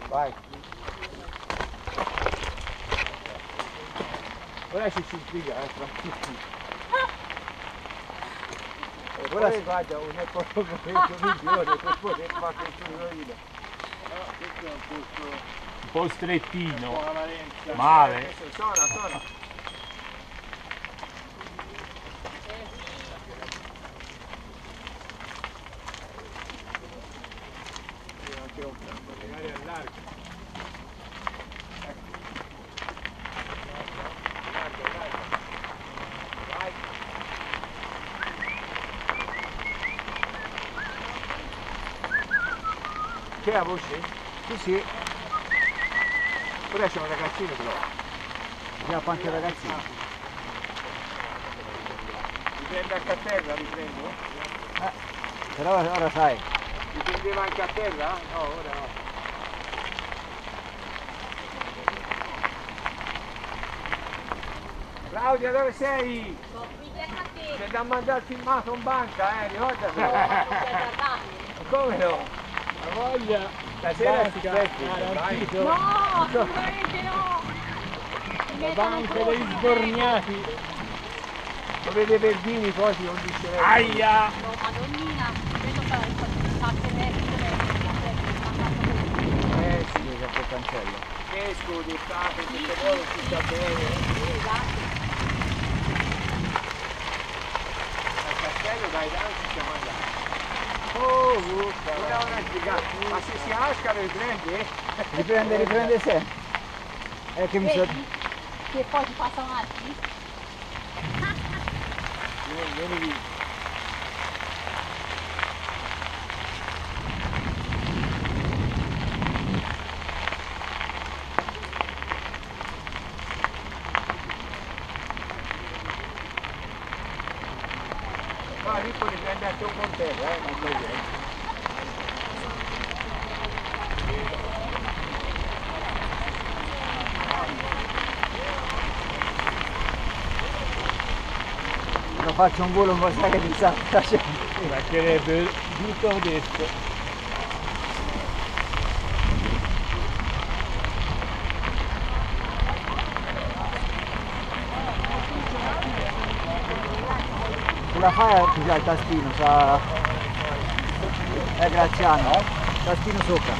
Vai. Ora ci intriga, tra tutti. Ora si guarda un momento migliore per poter fare costruire. Questo è un posto Un po' strettino. con la Valenza. Male. Suona. Magari allarga. Vai. C'è la voce? Sì. Ora c'è un ragazzino però. Abbiamo anche ragazzini. Riprende anche a terra, riprendo? Però ora sai. Riprendeva anche a terra? No, ora no. Claudia, dove sei? C'è da mandare il filmato in banca, ricordati. Come no? La voglia. Stasera si garantito. No, assolutamente no! La banca degli sborniati. Dovete Verdini poi si condizionerà. Aia! No, madonnina, vedo che fa tenere Sì, che c'è il cancello. Esco d'estate, tutto quello si sta bene. Al castello dai danzi siamo andati. Oh, ora è spiegato. Ma se si ascano riprende? Riprende sempre. Che mi Vedi? Che poi ti passa avanti? Vieni lì. Ma lì puoi riprendere anche un pontello, ma così. Lo faccio un volo un po' sai che mi sta facendo. Mi mancherebbe giusto adesso. Se la fai tu già il tastino, sa. Graziano, tastino sopra.